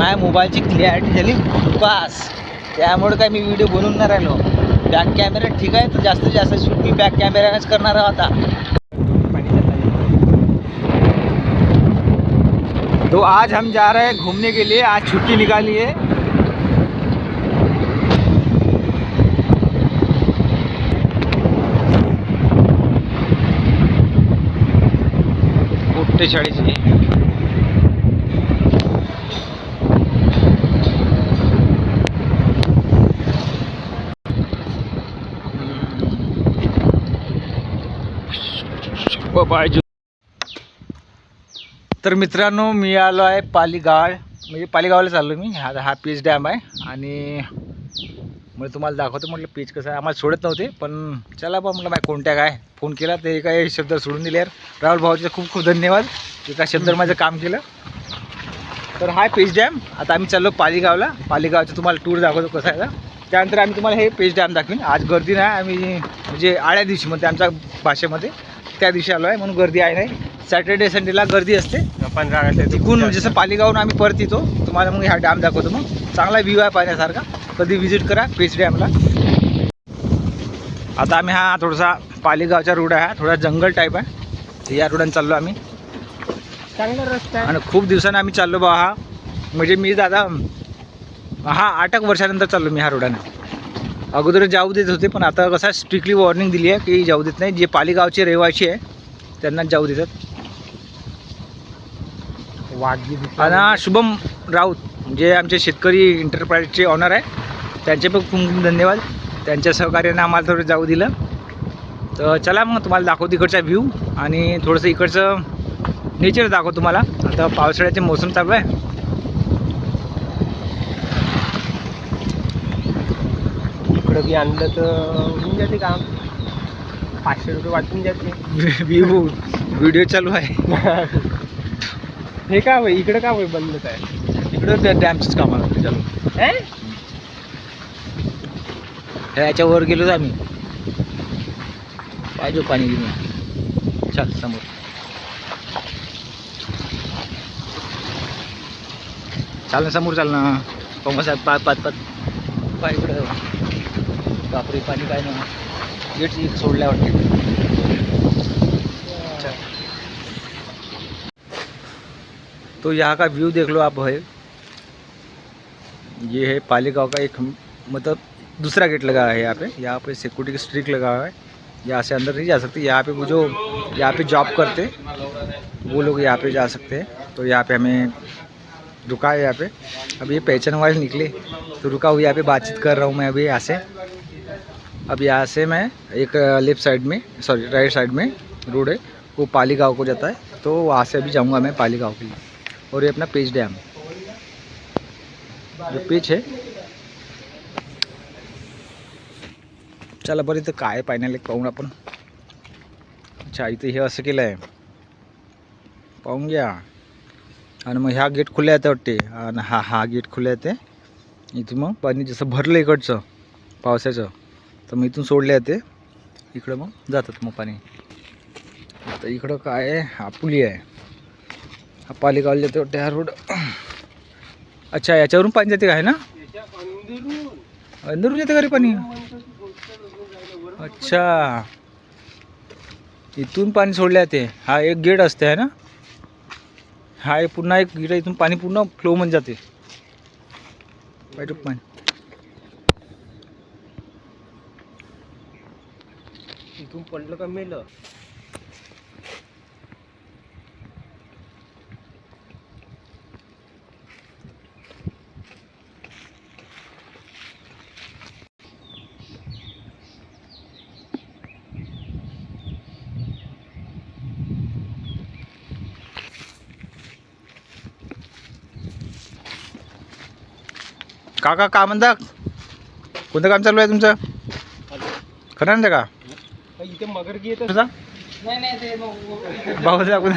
माझ्या मोबाईलची क्लॅरिटी झाली बस, त्यामुळे काय मी व्हिडिओ बनवून नाही राहिलो. बॅक कॅमेरा ठीक आहे, तर जास्तीत जास्त शूट मी बॅक कॅमेरानेच करणार आता. तो आज हम जा रहे हैं घूमने के लिए, आज छुट्टी निकाली है. चाळीस तर मित्रांनो, मी आलो आहे पालीगाव, म्हणजे पालीगावला चाललो मी. हा पीच डॅम आहे आणि मग तुम्हाला दाखवतो. म्हटलं पीच कसं आहे, आम्हाला सोडत नव्हते, पण चला बा म्हटलं माझ्या कोणत्या काय फोन केला ते काय शब्द सोडून दिले. यार राहुल भाऊचे खूप खूप धन्यवाद, एका शब्दावर माझं काम केलं. तर हा पीच डॅम. आता आम्ही चाललो पालीगावला. पालीगावचं तुम्हाला टूर दाखवतो कसं आहे. त्यानंतर आम्ही तुम्हाला हे पीच डॅम दाखवीन. आज गर्दी नाही, आम्ही म्हणजे आळ्या दिवशी म्हणते आमच्या भाषेमध्ये, त्या दिवशी आलो आहे म्हणून गर्दी आहे नाही. सॅटर्डे संडेला गर्दी असते. 15 ऑगस्ट तिकून जसं पालीगावून आम्ही परत येतो, तुम्हाला मग हा डॅम दाखवतो. मग चांगला व्ह्यू आहे पाहण्यासारखा, कधी व्हिजिट करा पीच डॅमला. आता आम्ही हा थोडासा पालीगावचा रोड आहे, थोडा जंगल टाईप आहे, या रोडाने चाललो आम्ही. चांगला रस्ता आहे आणि खूप दिवसांनी आम्ही चाललो बा. हा म्हणजे मी दादा 8 वर्षानंतर चाललो मी ह्या रोडाने. अगोदर जाऊ देत होते, पण आता कसं स्ट्रिक्टली वॉर्निंग दिली आहे की जाऊ देत नाही. जे पालीगावचे रहिवासी आहे त्यांना जाऊ देतात. आणि शुभम राऊत जे आमचे शेतकरी एंटरप्राइजचे ऑनर आहे, त्यांचे पण खूप खूप धन्यवाद. त्यांच्या सहकार्याने आम्हाला थोडं जाऊ दिलं. तर चला मग तुम्हाला दाखवतो इकडचा व्ह्यू आणि थोडंसं इकडचं नेचर दाखवतो तुम्हाला. आता पावसाळ्याचे मोसम चालू आहे. इकडं बी आणलं तर होऊन जाते काम, 500 रुपये वाटून जाते. व्हिडिओ चालू आहे. हे का होय इकडं का होय बंदच आहे? इकडं त्या डॅमचंच काम आहे चालू. ह्याच्यावर गेलो तर आम्ही पाहिजे पाणी घेऊन. चल समोर चाल ना, समोर चाल ना. साहेब पाच पाय इकडं. बापरे पाणी काय ना, गेट सोडल्या वाटते. तो यहाँ का व्यू देख लो आप है. ये है पालीगांव का एक मतलब दूसरा गेट लगा है यहाँ पे सिक्योरिटी स्ट्रिक लगा हुआ है. यहाँ से अंदर नहीं जा सकते. यहाँ पे वो जो यहाँ पे जॉब करते वो लोग यहाँ पे जा सकते हैं. तो यहाँ पे हमें रुका है यहाँ पे. अब ये पहचान वाले निकले तो रुका हुआ यहाँ पे बातचीत कर रहा हूँ मैं अभी यहाँ से. अब यहाँ से मैं एक लेफ्ट साइड में सॉरी राइट साइड में रोड है वो पालीगांव को जाता है, तो वहाँ से अभी जाऊँगा मैं पालीगांव के लिए. और ये अपना पीच डैम जो पीच है. चला बरं इथं काय पाहण्याला पाहून आपण. अच्छा इथं हे असं केलं आहे पाहून घ्या. आणि मग ह्या गेट खुल्या आहेत वाटते आणि हा गेट खुल्या येते. इथून मग पाणी जसं भरलं इकडचं पावसाचं तर मग इथून सोडले येते इकडं, मग जातात मग पाणी. आता इकडं काय आहे, हा पुली आहे. हा पालीगावला जाते वाटते हा रोड. अच्छा याच्यावरून पाणी जाते काय ना, अंदरून येते का रे पाणी. अच्छा इथून पाणी सोडले जाते. हा एक गेट असते आहे ना, हा एक पुन्हा एक गेट. इथून पाणी पूर्ण फ्लो मध्ये जाते. पाणी इथून पडलं का मेलं. काका काय म्हणता, कोणतं काम चालू आहे तुमचं? खरं का इथे मगरगी येत भाऊ दाखवून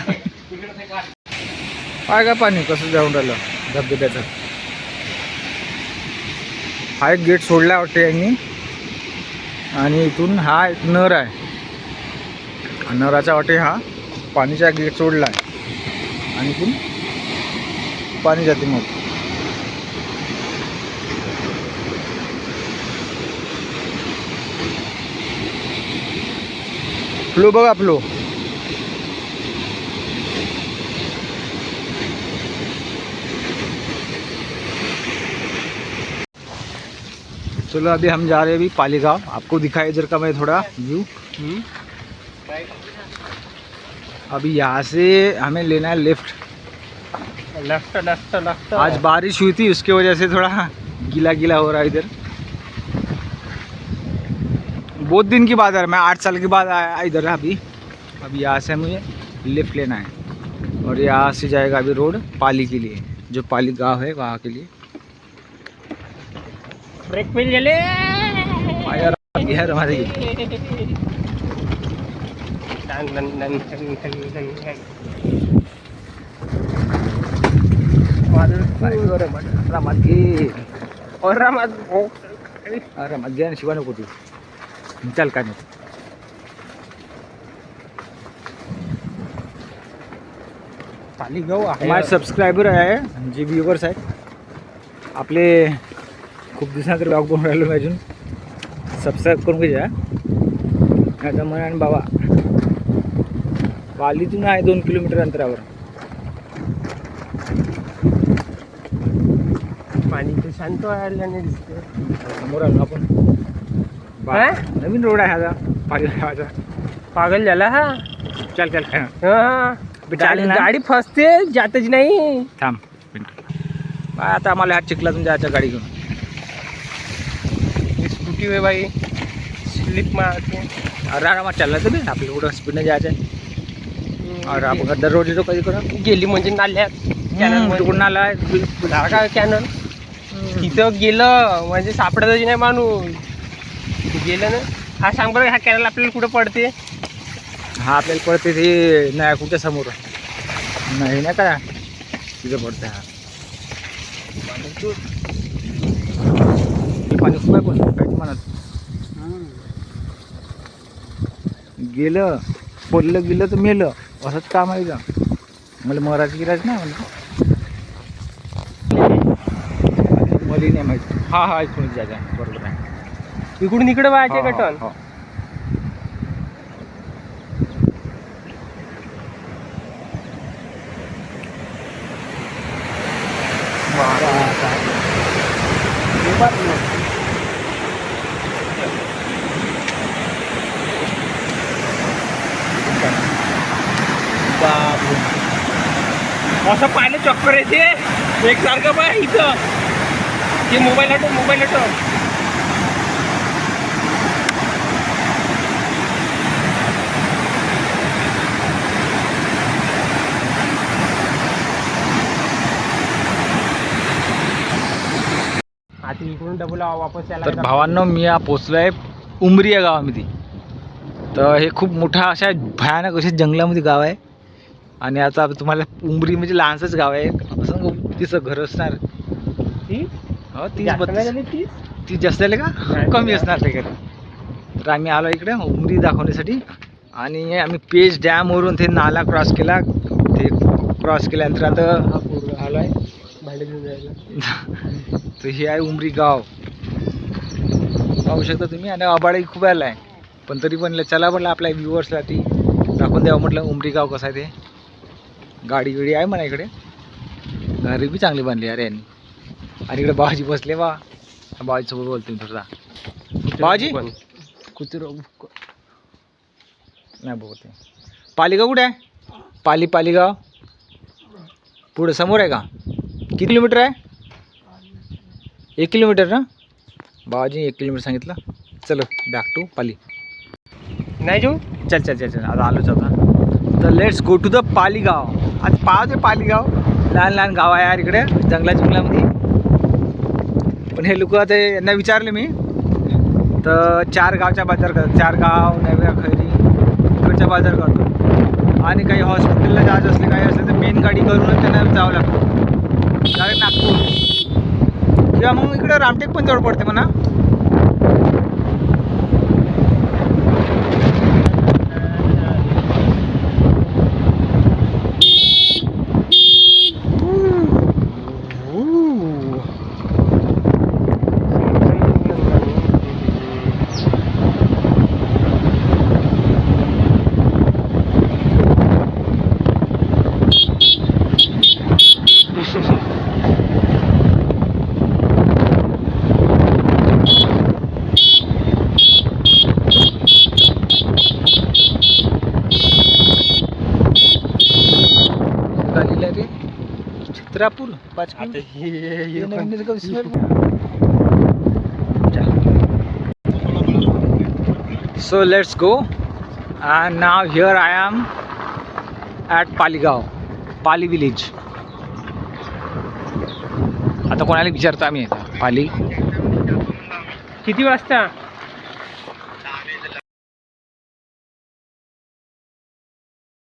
काय का पाणी कसं जाऊन राहिलं धबधब्याचं. हा एक गेट सोडला वाटते यांनी आणि इथून हा एक नर आहे. नराच्या वाटे हा पाणीचा गेट सोडला आहे आणि इथून पाणी जाते. मग फ्लो बघा फ्लो. चलो अभी हम जा रहे हैं अभी पाली गाँव. आपको दिखाई इधर का मैं थोड़ा व्यू. अभी यहाँ से हमें लेना है लेफ्ट. Left left left. आज बारिश हुई थी उसकी वजह से थोड़ा गीला गीला हो रहा है इधर. बहुत दिन की बात है, मैं 8 साल के बाद आया इधर. अभी यहाँ से हमें लेफ्ट लेना है और यहाँ से जाएगा अभी रोड पाली के लिए, जो पाली गांव है वहाँ के लिए. ब्रेक पे ले ले. यार हमारे अरे मत घे शिवा नको तू. चल काय नाही. पाली गाव आहे. माझे सबस्क्रायबर आहे जे व्ह्युअर्स आहेत आपले, खूप दिवसानंतर ब्लॉग बनवून राहिलो मी. अजून सबस्क्राईब करून घ्या. आता म्हणा आणि बाबा पालीतून आहे 2 किलोमीटर अंतरावर. पाणी तर शांत व्हायला दिसते. समोर आलो आपण. हा? नवीन रोड आहे आता पाली गावाचा. पागल झाला हा. चल चल काय हा. चालेल ना? गाडी फसते जातच नाही. थांब आता आम्हाला ह्या चिखलातून जायचं गाडी घेऊन. स्कूटी वे बाई स्लिप मारते. अरे आरामात चाललं तर बी आपल्याला कुठं स्पीडने जायचं आहे. अरे आपण दररोज येतो कधी करा गेली म्हणजे नाल्यात. कॅनल कुठून आला का कॅनल तिथं गेलं म्हणजे सापडतच नाही माणूस. गेलं ना. हा सांग बरं, हा कॅनल आपल्याला कुठं पडते? हा आपल्याला पडते ते नाही कुठच्या समोर नाही ना का तिथं पडते. हा पाणी खूप आहे पण काहीच म्हणत. गेलं पडलं गेलं तर मेलं असंच काम आहे का. मला मराठी गिरायचं नाही म्हणलं. मला नाही माहिती. हा ऐकून जायचं बरोबर आहे. इकडून इकडे व्हायचे का टर्न? हो. असं पाहिलं चक्कर येते एकसारखं. पाय इथं ते मोबाईल हटव. आता इकडून डबल वापस यायला. तर भावांनो मी पोचलो आहे उमरी या गावामध्ये. तर हे खूप मोठा अशा भयानक अशा जंगलामध्ये गाव आहे. आणि आता तुम्हाला उमरी म्हणजे लहानसंच गाव आहे. असं तिचं घर असणार 30 जास्त झाले का कमी असणार ते घर. तर आम्ही आलो इकडे उमरी दाखवण्यासाठी. आणि आम्ही पेज डॅमवरून ते नाला क्रॉस केला. ते क्रॉस केल्यानंतर आता आलो आहे भांडे घेऊन जायला. तर हे आहे उमरी गाव पाहू शकता तुम्ही. आणि आबाळही खूप आला आहे पण तरी पण चला म्हटलं आपल्या व्ह्युअर्ससाठी दाखवून द्यावं म्हटलं उमरी गाव कसं आहे ते. गाडी बिडी आहे म्हणा इकडे. घरी बी चांगली बांधली अरे यांनी. आणि इकडे बाबाजी बसले. बाबाजीसोबत बोलते मी थोडा. बाबाजी कुत्र नाही बोलते. पालीगाव कुठे आहे? पालीगाव पुढे समोर आहे का? किती किलोमीटर आहे? 1 किलोमीटर ना. बाबाजी 1 किलोमीटर सांगितलं. चलो बॅक टू पाली. नाही जाऊ. चल आता आलोच आता. तर लेट्स गो टू द पालीगाव. आज पाहते पालीगाव. लहान गाव आहे यार इकडे जंगलामध्ये. पण हे लोक आता यांना विचारले मी तर 4 गावच्या बाजार करतात. 4 गाव नव्या खैरी इकडच्या बाजार करतो. आणि काही हॉस्पिटलला जायचं असले काही असले तर मेन गाडी करूनच त्यांना जावं लागतं डायरेक्ट नागपूर. किंवा मग इकडं रामटेक पण जवळ पडते म्हणा. काय लिहिलं रे चित्रापूर 5 आता so let's go and now here I am at Paligaon Pali village. आता कोणाला विचारतो आम्ही आता पाली किती वाजता